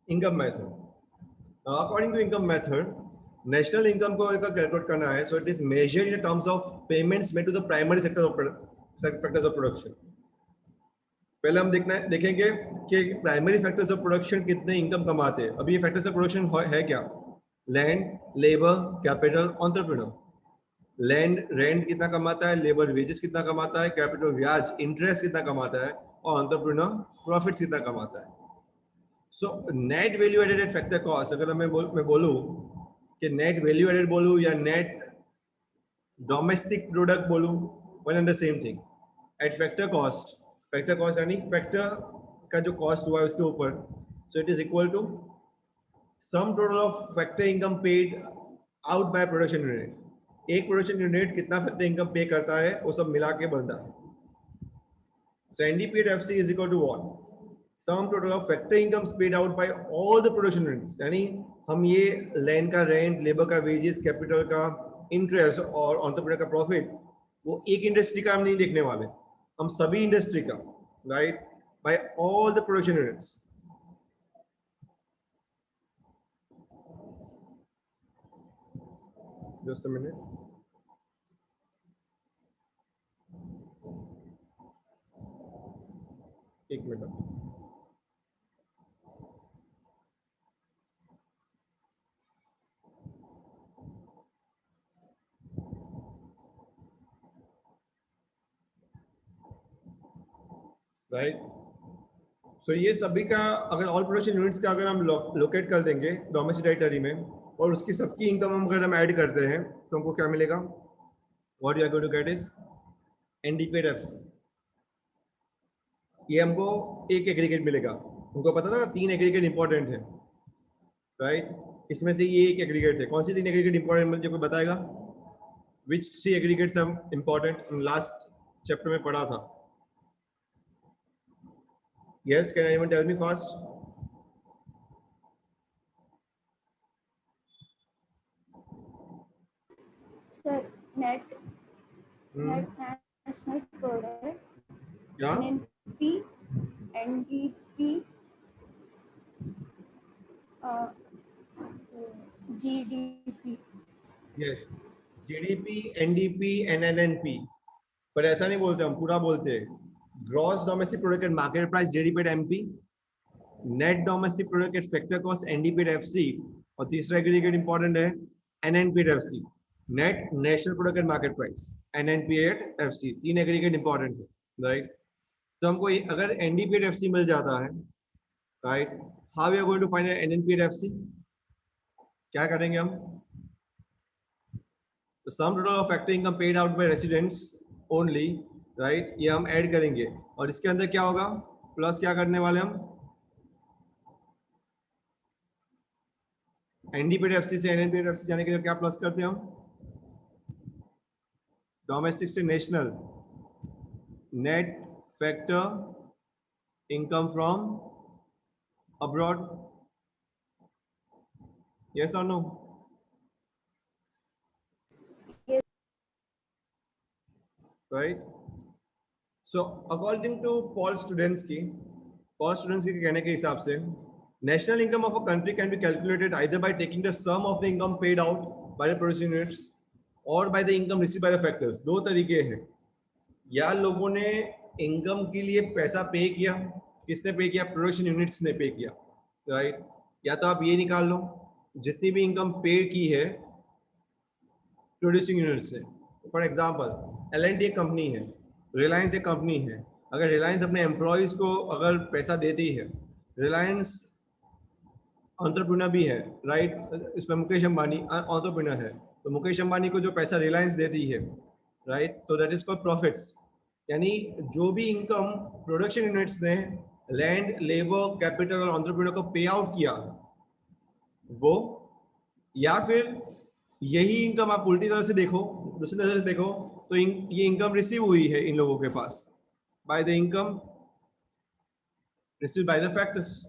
Income method, according to income method national income को calculate करना है, so it is measured in terms of payments made to the primary factors of production. पहले हम देखेंगे कि primary factors of production कितने income कमाते हैं। अभी ये फैक्टर्स ऑफ प्रोडक्शन है क्या? Land, labour, capital, entrepreneur. Land rent कितना कमाता है, लेबर वेजेस कितना कमाता है, कैपिटल ब्याज इंटरेस्ट कितना कमाता है, और एंटरप्रेन्योर प्रॉफिट कितना कमाता है। So net value added factor cost, अगर मैं बोलूं कि नेट वैल्यू एडेड बोलूं या नेट डोमेस्टिक प्रोडक्ट बोलूं, one and the same thing. At factor cost यानी फैक्टर का जो कॉस्ट हुआ है उसके ऊपर, so it is equal to sum total of factor income paid out by production unit. एक प्रोडक्शन यूनिट कितना फैक्टर इनकम पे करता है वो सब मिला के बनता है। सो NDP at FC is equal to what? Sum total of factor incomes paid out by all the production units. यानी हम ये लैंड का रेंट, लेबर का वेजेस, कैपिटल का इंटरेस्ट और एंटरप्रेन्योर का प्रॉफिट, वो एक इंडस्ट्री का हम नहीं देखने वाले, हम सभी इंडस्ट्री का, right, by all the production units. Just a minute, एक मिनट। राइट, सो ये सभी का अगर ऑल प्रोडक्शन यूनिट्स का अगर हम लोकेट कर देंगे डोमेस्टिक टेरिटरी में, और उसकी सबकी इनकम हम अगर हम ऐड करते हैं तो हमको क्या मिलेगा? What you are going to get is NDP at FC. ये हमको एक एग्रीगेट मिलेगा। हमको पता था ना 3 एग्रीगेट इंपॉर्टेंट है, राइट? इसमें से ये एक एग्रीगेट है। कौन सी 3 एग्रीगेट इंपॉर्टेंट मुझे कोई बताएगा? Which 3 aggregates are important? हम लास्ट चैप्टर में पढ़ा था। Yes, can anyone tell me fast? Sir, net national product, क्या? NNP, NDP, GDP. Yes, GDP, NDP, NNP. पर ऐसा नहीं बोलते, हम पूरा बोलते हैं gross domestic product at market price GDP at MP, net domestic product at factor cost NDP at FC, और तीसरा एग्रीगेट इंपॉर्टेंट है NNP at FC, net national product at market price, NNP at FC. 3 aggregate important है, right? तो हमको अगर NDP at FC मिल जाता है, right, how we are going to find NNP at FC? क्या करेंगे हम? The sum total of factor income paid out by residents only, right? ये हम ऐड करेंगे, और इसके अंदर क्या होगा? प्लस क्या करने वाले हम? एनडीपीएफसी से एनएनपीएफसी जाने के लिए क्या प्लस करते हैं हम? डोमेस्टिक से national, net factor income from abroad, yes और no? Right, so according to पॉल स्टूडेंट्स के कहने के हिसाब से national income of a country can be calculated either by taking the sum of the income paid out by the producing units or by the income received by the factors। 2 तरीके हैं। या लोगों ने इनकम के लिए पैसा पे किया, किसने पे किया? प्रोडक्शन यूनिट्स ने पे किया, राइट? या तो आप ये निकाल लो जितनी भी इनकम पे की है प्रोड्यूसिंग यूनिट से। For example L and T एक कंपनी है, रिलायंस एक कंपनी है। अगर रिलायंस अपने एम्प्लॉयज को अगर पैसा देती है, रिलायंस एंटरप्रेन्योर भी है, राइट? इसमें मुकेश अंबानी एंटरप्रेन्योर है, तो मुकेश अंबानी को जो पैसा रिलायंस देती है, राइट, तो दैट इज कॉल्ड प्रॉफिट्स। यानी जो भी इनकम प्रोडक्शन यूनिट्स ने लैंड, लेबर, कैपिटल और एंटरप्रेन्योर को पे आउट किया वो, या फिर यही इनकम आप उल्टी तरह से देखो, दूसरी नजर से देखो, तो ये इनकम रिसीव हुई है इन लोगों के पास by the income received by the factors.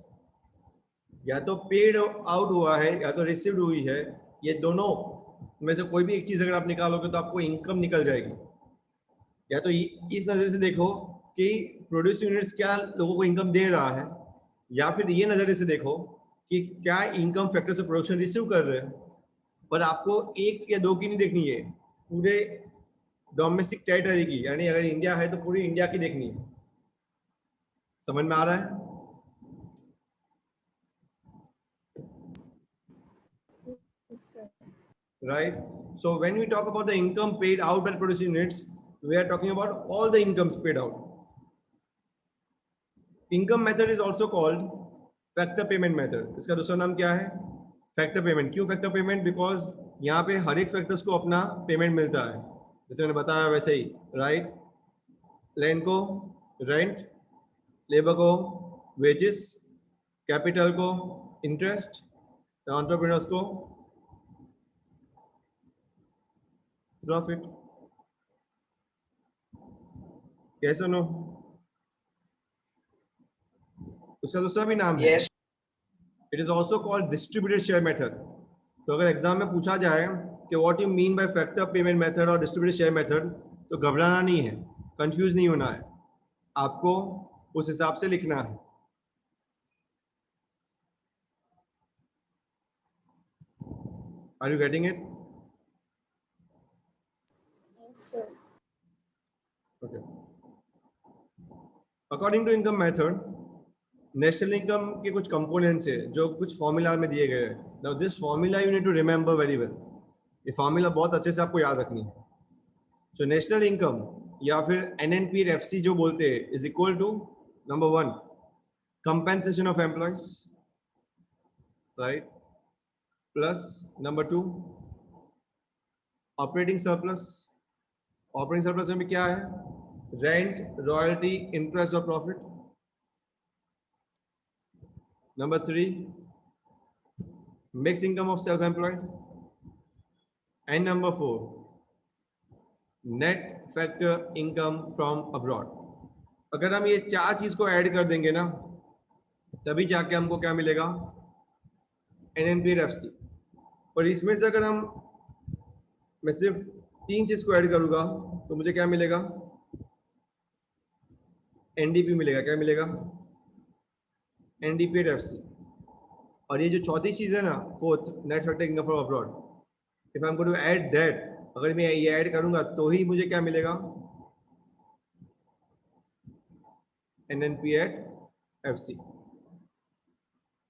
या तो पेड आउट हुआ है या तो रिसीव्ड हुई है। ये दोनों में से कोई भी एक चीज अगर आप निकालोगे तो आपको इनकम निकल जाएगी। या तो इस नजर से देखो कि प्रोड्यूस यूनिट्स क्या लोगों को इनकम दे रहा है, या फिर ये नजरिए से देखो कि क्या इनकम फैक्टर से प्रोडक्शन रिसीव कर रहे हैं, पर आपको एक या दो की नहीं देखनी है, पूरे डोमेस्टिक टेरिटरी की, यानी अगर इंडिया है तो पूरी इंडिया की देखनी है। समझ में आ रहा है? Yes, sir. Right? So when we talk about the income paid out by producing units, we are talking about all the incomes paid out. Income method is also called factor payment method. इसका दूसरा नाम क्या है? Factor payment. क्यों factor payment? Because यहाँ पे हर एक factors को अपना पेमेंट मिलता है, जैसे मैंने बताया वैसे ही. राइट? लैंड को रेंट, लेबर को वेजेस, कैपिटल को इंटरेस्ट, एंटरप्रेन्योर्स को प्रॉफिट. कैसे नो? उसका दूसरा भी नाम है. Yes. It is also called distributed share method. तो अगर एग्जाम में पूछा जाए कि what you mean by factor payment method और डिस्ट्रीब्यूटेड शेयर मेथड, तो घबराना नहीं है, कंफ्यूज नहीं होना है, आपको उस हिसाब से लिखना है. Are you getting it? Yes, sir. Okay. According to income method, national income के कुछ कंपोनेंट्स है जो कुछ फॉर्मूला में दिए गए हैं. Now this formula you need to remember very well. ये फॉर्मूला बहुत अच्छे से आपको याद रखनी है. सो नेशनल इनकम या फिर NNPFC जो बोलते हैं is equal to number 1 compensation of employees, right, plus number 2 operating surplus. Operating surplus में भी क्या है? रेंट, रॉयल्टी, इंटरेस्ट और profit. Number 3 mix income of self employed. And number 4 net factor income from abroad. अगर हम ये चार चीज को ऐड कर देंगे ना, तभी जाके हमको क्या मिलेगा? NNPFC. और इसमें से अगर मैं सिर्फ 3 चीज को ऐड करूंगा तो मुझे क्या मिलेगा? NDP मिलेगा. क्या मिलेगा? NDPFC. और ये जो चौथी चीज है ना, fourth, net factor income from abroad, if I am going to add that, अगर मैं ये ऐड करूंगा तो ही मुझे क्या मिलेगा? NNPFC.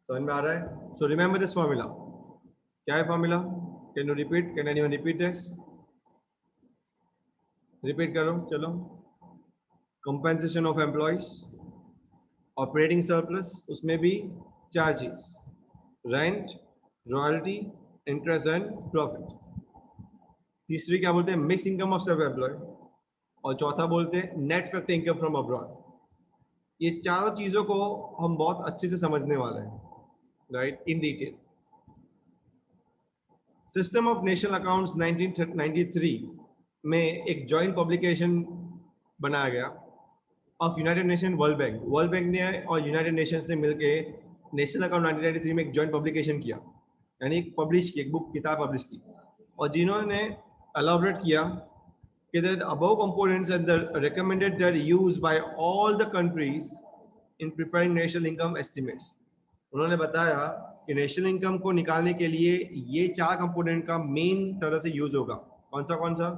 समझ में आ रहा है? So remember this formula. क्या है formula? Can you repeat? Can anyone repeat this? Repeat करो चलो. Compensation of employees, operating surplus, उसमें भी 4 चीज, rent, royalty, interest and profit. तीसरी क्या बोलते हैं? Mix income of self employ. और चौथा बोलते हैं net factor income from abroad. ये चारों चीजों को हम बहुत अच्छे से समझने वाले हैं, right, in detail. System of national accounts 1993 में एक जॉइंट पब्लिकेशन बनाया गया of United nation, world bank. World bank ने और यूनाइटेड नेशंस ने मिलके नेशनल अकाउंट 1993 में एक जॉइंट पब्लिकेशन किया, यानी पब्लिश की, एक बुक, किताब पब्लिश की. और जिन्होंने एलाबोरेट किया कि the above components and the recommended that used by all the countries in preparing national income estimates. उन्होंने बताया कि नेशनल इनकम को निकालने के लिए ये 4 कंपोनेंट का मेन तरह से यूज होगा. कौन सा?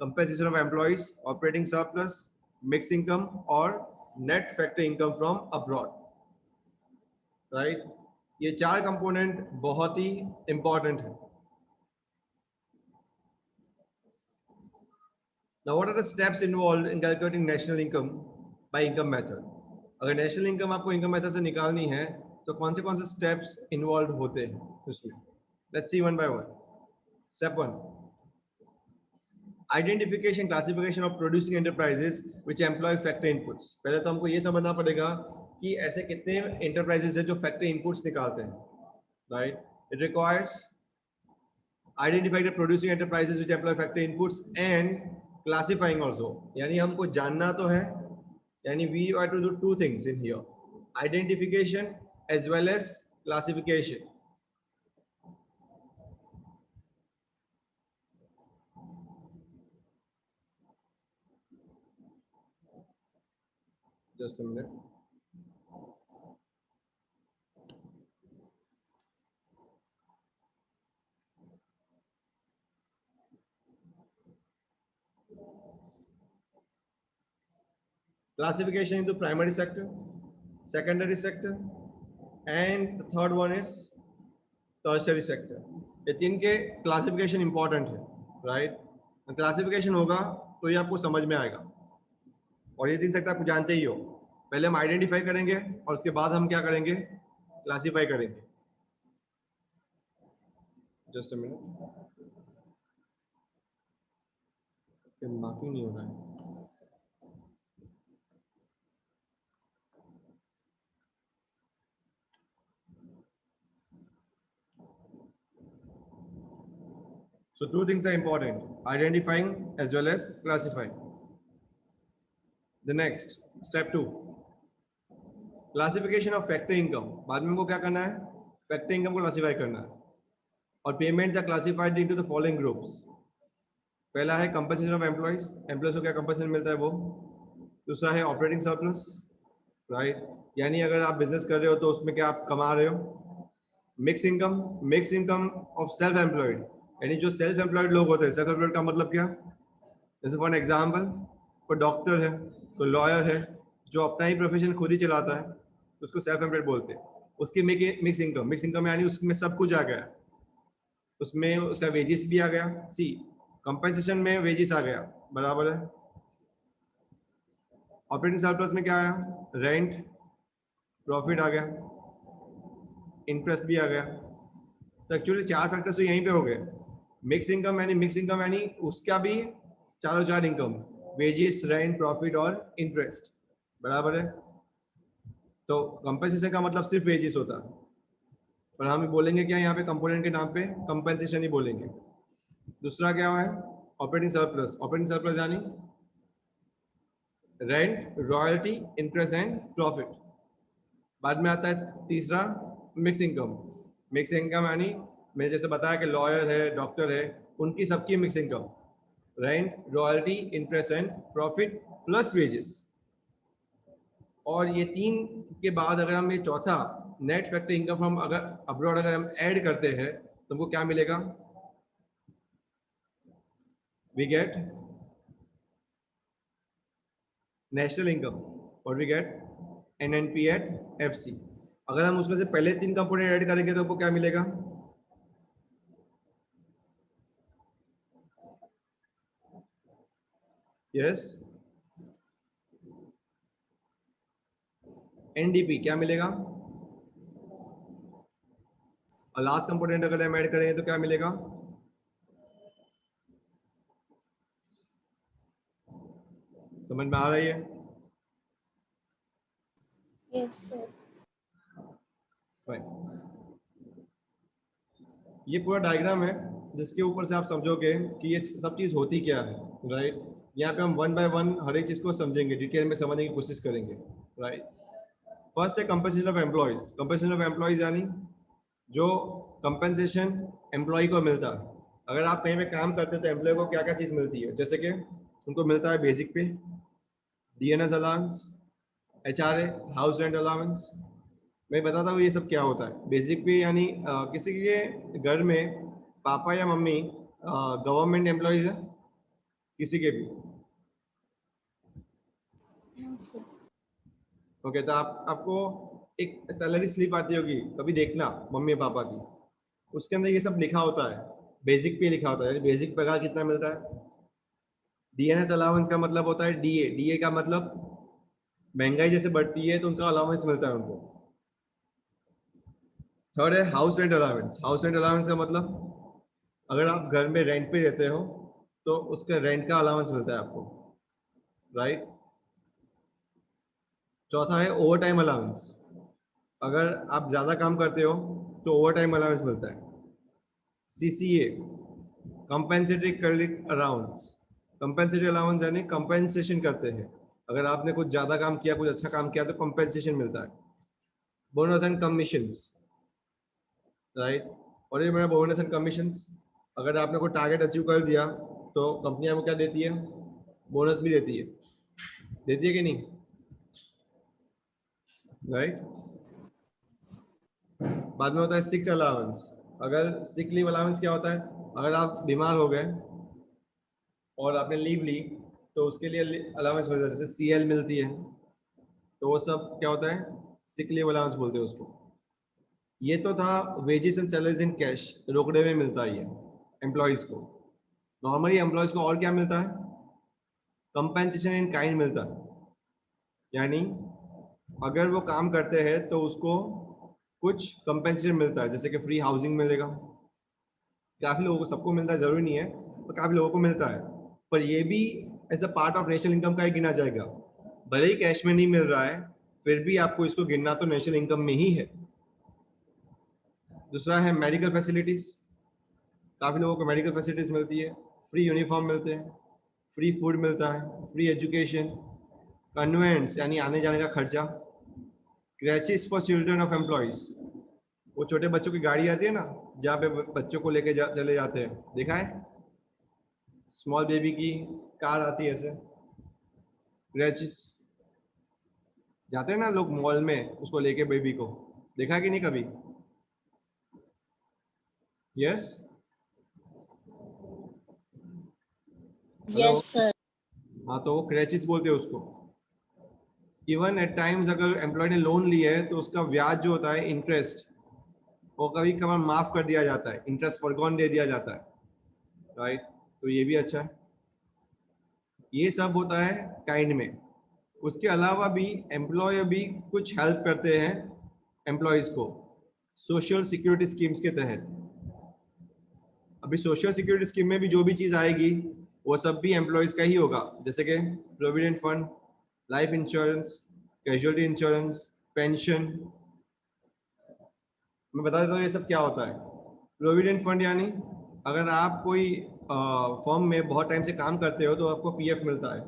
Compensation of employees, operating surplus, mix income और net factor income from abroad. Right? ये 4 कंपोनेंट बहुत ही इंपॉर्टेंट है. Now, what are the steps involved in calculating national income by income method? अगर नेशनल इनकम आपको इनकम मेथड से निकालनी है तो कौन से स्टेप्स इन्वॉल्व होते हैं उसमें? Let's see one by one. Step 1, identification classification of producing enterprises which employ factor inputs. पहले तो हमको ये समझना पड़ेगा कि ऐसे कितने एंटरप्राइजेस है जो फैक्टर इनपुट्स निकालते हैं. Right? It requires identify the producing enterprises which employ factor inputs and classifying also. यानी हमको जानना तो है, यानी we have to do 2 things in here, identification as well as classification. Just a minute. classification into primary sector, secondary sector, and the third one is tertiary sector. ये तीन के classification important है, राइट? क्लासिफिकेशन होगा तो ये आपको समझ में आएगा, और ये तीन सेक्टर आप जानते ही हो. पहले हम आइडेंटिफाई करेंगे और उसके बाद हम क्या करेंगे, क्लासिफाई करेंगे. जस्ट अ मिनट, मार्किंग नहीं हो रहा है. So two things are important: identifying as well as classifying. The next step 2, classification of factor income. बाद में हमको क्या करना है, factor income को classify करना है. और payments are classified into the following groups. पहला है compensation of employees. Employees को क्या compensation मिलता है वो. दूसरा है operating surplus, right? यानी अगर आप business कर रहे हो तो उसमें क्या आप कमा रहे हो. Mixed income of self-employed, यानी जो सेल्फ एम्प्लॉयड लोग होते हैं. सेल्फ एम्प्लॉयड का मतलब क्या, जैसे फॉर एग्जांपल कोई डॉक्टर है, कोई लॉयर है, जो अपना ही प्रोफेशन खुद ही चलाता है, उसको सेल्फ एम्प्लॉयड बोलते हैं. उसकी मिक्स इनकम यानी उसमें सब कुछ आ गया, उसमें उसका वेजेस भी आ गया. सी कंपनसेशन में वेजेस आ गया, बराबर है. ऑपरेटिंग सरप्लस में क्या आया, रेंट, प्रॉफिट आ गया, इंटरेस्ट भी आ गया. तो एक्चुअली 4 फैक्टर्स तो यहीं पे हो गए. मिक्स इनकम यानी उसका भी चारों 4 इनकम, वेजेस, रेंट, प्रॉफिट और इंटरेस्ट, बराबर है. तो कंपनसेशन का मतलब सिर्फ वेजेस होता है, पर हम बोलेंगे क्या यहाँ पे, कंपोनेंट के नाम पे कंपनसेशन ही बोलेंगे. दूसरा क्या है, ऑपरेटिंग सरप्लस यानी rent, royalty, interest and profit. बाद में आता है तीसरा मिक्स इनकम यानी मैंने जैसे बताया कि लॉयर है, डॉक्टर है, उनकी सबकी mix income, rent, royalty, interest and profit plus wages. और ये 3 के बाद अगर हम ये चौथा नेट फैक्टर इनकम फ्रॉम अगर अब्रॉड अगर हम ऐड करते हैं तो हमको क्या मिलेगा, वी गेट नेशनल इनकम और we get NNP at FC. अगर हम उसमें से पहले 3 कंपोनेंट ऐड करेंगे तो हमको क्या मिलेगा, यस, NDP क्या मिलेगा. और लास्ट कंपोनेंट अगर हम ऐड करेंगे तो क्या मिलेगा, समझ में आ रही है. Yes, sir. फाइन. ये पूरा डायग्राम है जिसके ऊपर से आप समझोगे कि ये सब चीज होती क्या है, राइट. यहाँ पे हम 1 बाय 1 हर एक चीज को समझेंगे, डिटेल में समझने की कोशिश करेंगे, राइट. फर्स्ट है कंपनसेशन ऑफ एम्प्लॉयज यानी जो कंपनसेशन एम्प्लॉय को मिलता है. अगर आप कहीं पे काम करते हैं तो एम्प्लॉय को क्या क्या चीज मिलती है, जैसे कि उनको मिलता है बेसिक पे, DNS allowance, HRA, house rent allowance. मैं बताता हूँ ये सब क्या होता है. बेसिक पे यानी किसी के घर में पापा या मम्मी गवर्नमेंट एम्प्लॉयज है, किसी के भी, No, sir. ओके. तो आपको एक सैलरी स्लिप आती होगी, कभी देखना मम्मी पापा की, उसके अंदर ये सब लिखा होता है, बेसिक पे लिखा होता है, बेसिक पगार कितना मिलता है. DNS अलाउंस का मतलब होता है DA का मतलब महंगाई जैसे बढ़ती है तो उनका अलाउंस मिलता है उनको. थर्ड है हाउस रेंट अलाउंस का मतलब अगर आप घर में रेंट पे रहते हो तो उसका रेंट का अलाउंस मिलता है आपको, राइट. चौथा है ओवर टाइम अलाउंस, अगर आप ज्यादा काम करते हो तो ओवर टाइम अलाउंस मिलता है. CCA कंपेंसेटरी क्रेडिट अलाउंस यानी कंपेंसेशन करते हैं, अगर आपने कुछ ज्यादा काम किया, कुछ अच्छा काम किया तो कंपेंसेशन मिलता है. Bonus and commissions, right. और ये मेरा बोनस एंड कमीशंस, अगर आपने कोई टारगेट अचीव कर दिया तो कंपनी आपको क्या देती है, बोनस भी देती है कि नहीं, राइट. बाद में होता है सिक अलाउंस. अगर सिक लीव अलाउंस क्या होता है, अगर आप बीमार हो गए और आपने लीव ली तो उसके लिए अलाउंस मिलता है, जैसे CL मिलती है, तो वो सब क्या होता है, सिक लीव अलाउंस बोलते हैं उसको। ये तो था wages and salaries in cash, रोकड़े में मिलता ही है एम्प्लॉयज को। नॉर्मली एम्प्लॉयज को और क्या मिलता है, कंपेंसेशन इन काइंड मिलता है, यानी अगर वो काम करते हैं तो उसको कुछ कंपेंसेशन मिलता है, जैसे कि फ्री हाउसिंग मिलेगा, काफी लोगों को, सबको मिलता है जरूरी नहीं है, पर काफी लोगों को मिलता है। पर ये भी as a part of national income का ही गिना जाएगा, भले ही कैश में नहीं मिल रहा है, फिर भी आपको इसको गिनना तो नेशनल इनकम में ही है। दूसरा है मेडिकल फैसिलिटीज, काफी लोगों को मेडिकल फैसिलिटीज मिलती है, फ्री यूनिफॉर्म मिलते हैं, फ्री फूड मिलता है, फ्री एजुकेशन, कन्वेंट्स यानी आने जाने का खर्चा, क्रैचेस फॉर चिल्ड्रन ऑफ एम्प्लॉइज, वो छोटे बच्चों की गाड़ी आती है ना, जहाँ पे बच्चों को लेके चले जाते हैं, देखा है, स्मॉल बेबी की कार आती है ऐसे, क्रैचेस, जाते हैं ना लोग मॉल में उसको लेके बेबी को, देखा है कि नहीं कभी? Yes, hello. Yes, sir. हाँ, तो वो क्रैचेस बोलते हैं उसको। इवन एट टाइम्स अगर एम्प्लॉय ने लोन लिया है तो उसका ब्याज जो होता है, इंटरेस्ट, वो कभी कभार माफ कर दिया जाता है, इंटरेस्ट फॉरगॉन दे दिया जाता है, राइट? तो ये भी अच्छा है। ये सब होता है काइंड में। उसके अलावा भी एम्प्लॉय भी कुछ हेल्प करते हैं एम्प्लॉयज को सोशल सिक्योरिटी स्कीम्स के तहत। अभी सोशल सिक्योरिटी स्कीम में भी जो भी चीज आएगी वो सब भी एम्प्लॉयज का ही होगा, जैसे कि provident fund, life insurance, casualty insurance, pension. मैं बता देता हूँ ये सब क्या होता है। प्रोविडेंट फंड यानी अगर आप कोई फर्म में बहुत टाइम से काम करते हो तो आपको PF मिलता है,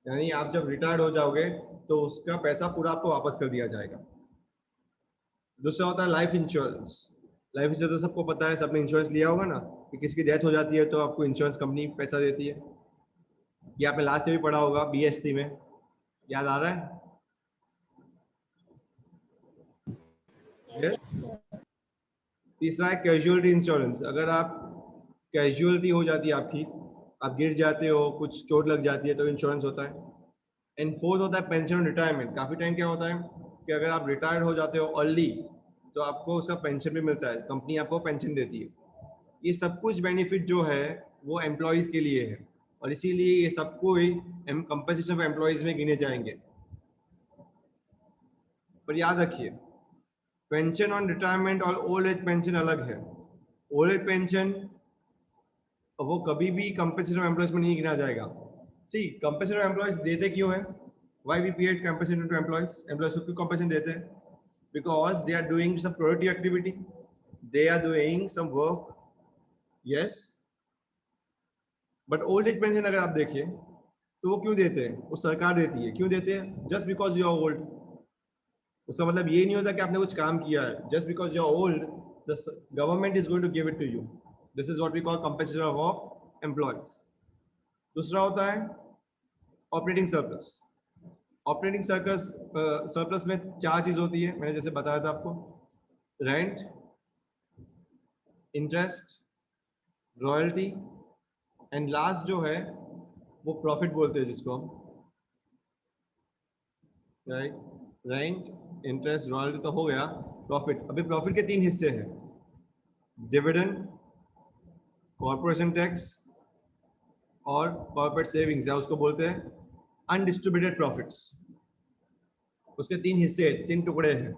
यानी आप जब रिटायर्ड हो जाओगे तो उसका पैसा पूरा आपको वापस कर दिया जाएगा। दूसरा होता है लाइफ इंश्योरेंस। लाइफ इंश्योरेंस तो सबको पता है, सबने इंश्योरेंस लिया होगा ना, कि किसी की डेथ हो जाती है तो आपको इंश्योरेंस कंपनी पैसा देती है। ये आपने लास्ट में भी पढ़ा होगा BST में, याद आ रहा है? Yes, yes. sir. तीसरा है कैजुअलिटी इंश्योरेंस। अगर आप कैजुअलिटी हो जाती है आपकी, आप गिर जाते हो, कुछ चोट लग जाती है, तो इंश्योरेंस होता है। एंड फोर्थ होता है पेंशन और रिटायरमेंट। काफी टाइम क्या होता है कि अगर आप रिटायर्ड हो जाते हो अर्ली तो आपको उसका पेंशन भी मिलता है, कंपनी आपको पेंशन देती है। ये सब कुछ बेनिफिट जो है वो एम्प्लॉयज के लिए है, और इसीलिए ये सब कोई कंपनसेशन ऑफ एम्प्लॉयज में गिने जाएंगे। पर याद रखिए, पेंशन ऑन रिटायरमेंट और ओल्ड एज पेंशन अलग है। ओल्ड एज पेंशन वो कभी भी कंपनसेशन ऑफ एम्प्लॉयज में नहीं गिना जाएगा। सी, कंपनसेशन ऑफ एम्प्लॉयज देते क्यों है? Why we paid compensation to employees? Employees को क्यों कंपनसेशन देते हैं? Because they are doing some productive activity, they are doing some work. Yes, but old age pension अगर आप देखिए तो वो क्यों देते हैं? वो सरकार देती है। क्यों देते हैं? Just because you are old. उसका मतलब ये नहीं होता कि आपने कुछ काम किया है। Just because you are old, the government is going to give it to you. This is what we call compensation of employees. दूसरा होता है operating surplus. Operating surplus surplus में चार चीज होती है, मैंने जैसे बताया था आपको, rent, interest, royalty, and last जो है वो प्रॉफिट बोलते हैं जिसको हम, राइट? रेंट, इंटरेस्ट, रॉयल्टी तो हो गया, प्रॉफिट। अभी प्रॉफिट के तीन हिस्से हैं, डिविडेंड, कॉर्पोरेशन टैक्स और कॉर्पोरेट सेविंग्स, या उसको बोलते हैं अनडिस्ट्रीब्यूटेड प्रॉफिट्स। उसके तीन हिस्से, तीन टुकड़े हैं,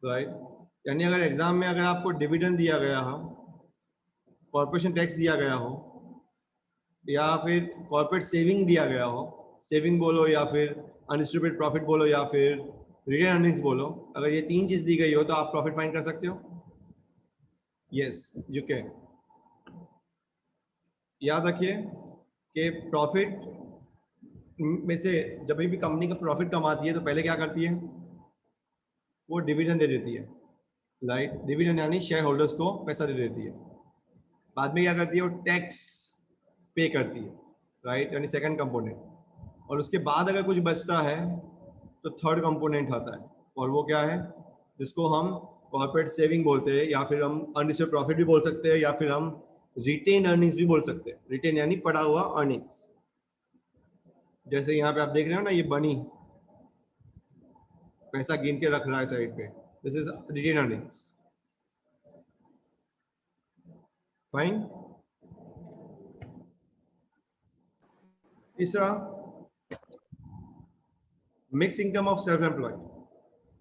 राइट? यानी अगर एग्जाम में अगर आपको डिविडेंड दिया गया हो, कॉर्पोरेशन टैक्स दिया गया हो, या फिर कॉर्पोरेट सेविंग दिया गया हो, सेविंग बोलो या फिर अनडिस्ट्रीब्यूटेड प्रॉफिट बोलो या फिर रिटेन अर्निंग्स बोलो, अगर ये तीन चीज दी गई हो तो आप प्रॉफिट फाइंड कर सकते हो। Yes, you can. याद रखिए कि प्रॉफिट में से जब भी कंपनी का प्रॉफिट कमाती है तो पहले क्या करती है? वो डिविडेंड दे देती है, राइट? डिविडेंड यानी शेयर होल्डर्स को पैसा दे देती है। बाद में क्या करती है? वो टैक्स पे करती है, राइट? यानी सेकंड कंपोनेंट। और उसके बाद अगर कुछ बचता है तो थर्ड कंपोनेंट आता है, और वो क्या है? जिसको हम कॉर्पोरेट सेविंग बोलते हैं, या फिर हम अनडिस्ट्रीब्यूटेड प्रॉफिट भी बोल सकते हैं, या फिर हम रिटेन अर्निंग्स भी बोल सकते हैं। रिटेन यानी पड़ा हुआ अर्निंग्स। जैसे यहाँ पे आप देख रहे हो ना, ये बनी पैसा गिन के रख रहा है साइड पे, this is retained earnings. Fine. तीसरा, mix income of self employed.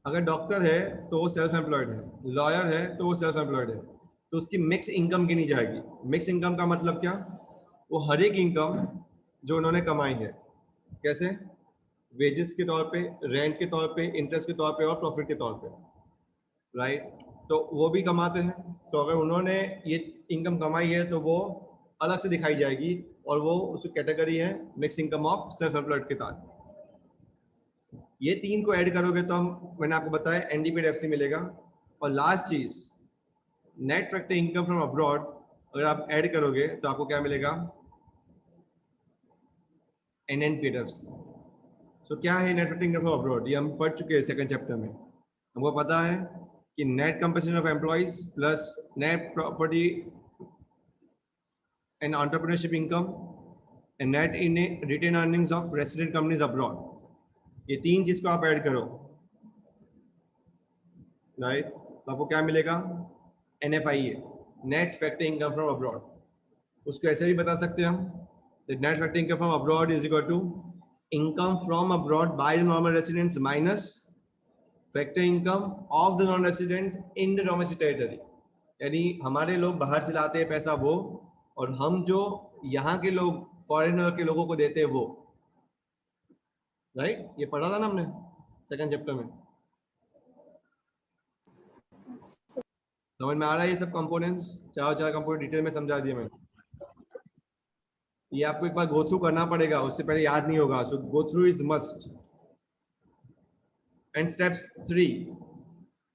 अगर डॉक्टर है तो वो सेल्फ एम्प्लॉयड है, लॉयर है तो वो सेल्फ एम्प्लॉयड है, तो उसकी मिक्स इनकम गिनी जाएगी। मिक्स इनकम का मतलब क्या? वो हर एक इनकम जो उन्होंने कमाई है, कैसे? वेजेस के तौर पे, रेंट के तौर पे, इंटरेस्ट के तौर पे और प्रॉफिट के तौर पे, राइट? तो वो भी कमाते हैं, तो अगर उन्होंने ये इनकम कमाई है तो वो अलग से दिखाई जाएगी, और वो उसकी कैटेगरी है mix income of self employed के तहत। ये तीन को ऐड करोगे तो हम, मैंने आपको बताया, एनडीपीएफसी मिलेगा। और लास्ट चीज, net factor income from abroad, अगर आप ऐड करोगे तो आपको क्या मिलेगा? एनएनपीएफसी। सो क्या है net factor income from abroad? ये हम पढ़ चुके हैं सेकंड चैप्टर में। हमको पता है कि net compensation of employees plus net property and entrepreneurship income and net in retained earnings of resident companies abroad, ये तीन चीज को आप ऐड करो, राइट? तो आपको क्या मिलेगा? NFIA, net factor income from abroad. उसको ऐसे भी बता सकते हैं हम, net factor income from abroad is equal to income from abroad by normal residents minus factor income of the non resident in the domestic territory. यानी हमारे लोग बाहर से लाते हैं पैसा वो, और हम जो यहाँ के लोग फॉरेनर के लोगों को देते हैं वो, राइट? ये पढ़ा था ना हमने सेकंड चैप्टर में। समझ में आ रहा है ये सब कंपोनेंट्स? चार कंपोनेंट डिटेल में समझा दिए मैंने। ये आपको एक बार गो थ्रू करना पड़ेगा, उससे पहले याद नहीं होगा, so go through is must. And steps 3,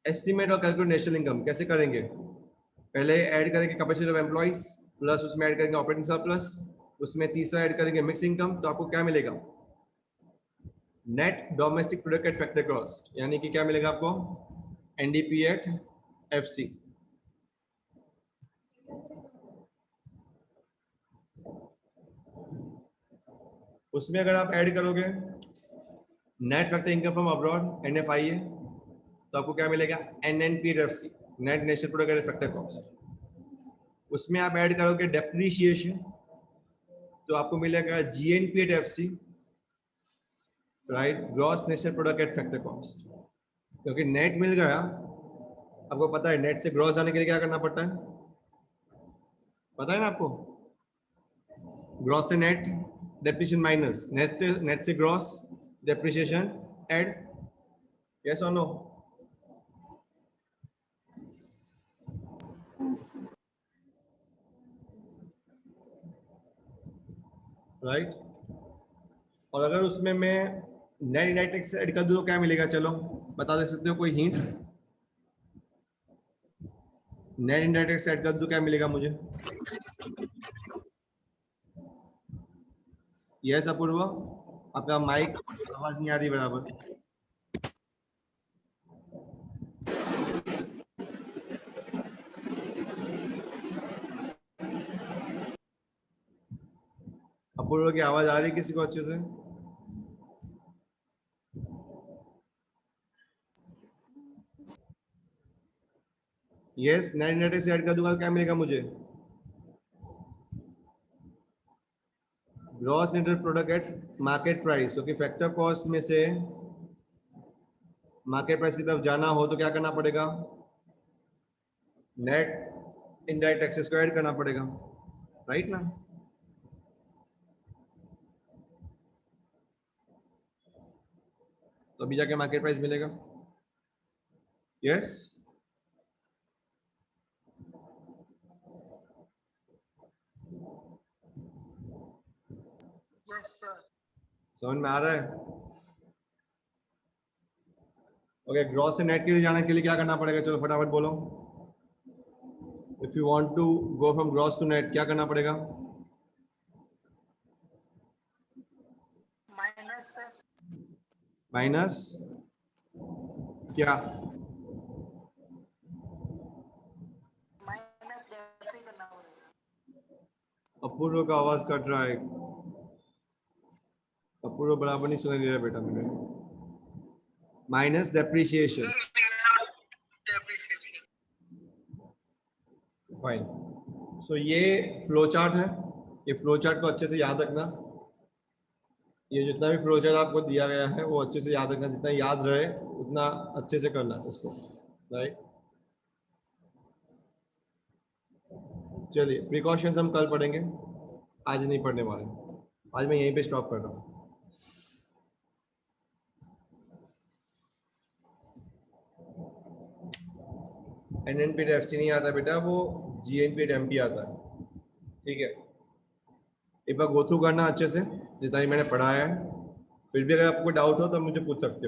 estimate और कैलकुलेट नेशनल इनकम कैसे करेंगे? पहले ऐड करेंगे कैपेसिटी ऑफ एम्प्लॉइज, प्लस उसमें ऐड करेंगे ऑपरेटिंग सरप्लस, उसमें तीसरा ऐड करेंगे मिक्स इनकम, तो आपको क्या मिलेगा? Net domestic product at factor cost, यानी कि क्या मिलेगा आपको? NDP at FC. उसमें अगर आप ऐड करोगे net factor income from abroad NFIA, तो आपको क्या मिलेगा? NNPFC, net national product at factor cost. उसमें आप ऐड करोगे डेप्रीशिएशन, तो आपको मिलेगा GNPFC, right? Gross national product at factor cost. क्योंकि नेट मिल गया, आपको पता है नेट से ग्रॉस जाने के लिए क्या करना पड़ता है? पता है ना आपको? ग्रॉस से नेट, डेप्रिशिएशन माइनस, नेट से ग्रॉस, डेप्रिशिएशन ऐड। यस और नो? राइट? और अगर उसमें मैं नेट इनडायरेक्ट टैक्स ऐड कर दूं तो क्या मिलेगा? चलो बता दे सकते हो कोई hint? Net indirect tax add कर दूं क्या मिलेगा मुझे? यस अपूर्व, आपका माइक आवाज नहीं आ रही बराबर। अपूर्व की आवाज आ रही किसी को अच्छे से? Yes, net indirect tax add कर दूंगा तो क्या मिलेगा मुझे? Gross net product at market price, क्योंकि फैक्टर कॉस्ट में से मार्केट प्राइस की तरफ जाना हो तो क्या करना पड़ेगा? नेट इनडायरेक्ट टैक्सेस को ऐड करना पड़ेगा, राइट ना? तो अभी जाके मार्केट प्राइस मिलेगा। यस, समझ में आ रहा है? ओके, ग्रॉस से नेट के लिए जाने के लिए क्या करना पड़ेगा? चलो फटाफट बोलो। If you want to go from gross to net, क्या करना पड़ेगा? Minus sir. माइनस क्या? माइनस डेबिट करना पड़ेगा। अपूर्व का आवाज कट रहा है। पूरा बराबर नहीं सुनाई दे रहा बेटा मेरे। Minus depreciation. फाइन। सो ये फ्लो चार्ट है, ये फ्लो चार्ट को अच्छे से याद रखना। ये जितना भी फ्लो चार्ट आपको दिया गया है वो अच्छे से याद रखना, जितना याद रहे उतना अच्छे से करना इसको, राइट। चलिए प्रिकॉशंस हम कल पढ़ेंगे, आज नहीं पढ़ने वाले। आज मैं यहीं पे स्टॉप कर रहा हूँ। NNPFC नहीं आता बेटा, वो GNPMP आता है, ठीक है। एक बार गो थ्रू करना अच्छे से जितना ही मैंने पढ़ाया है, फिर भी अगर आपको डाउट हो तो मुझे पूछ सकते हो।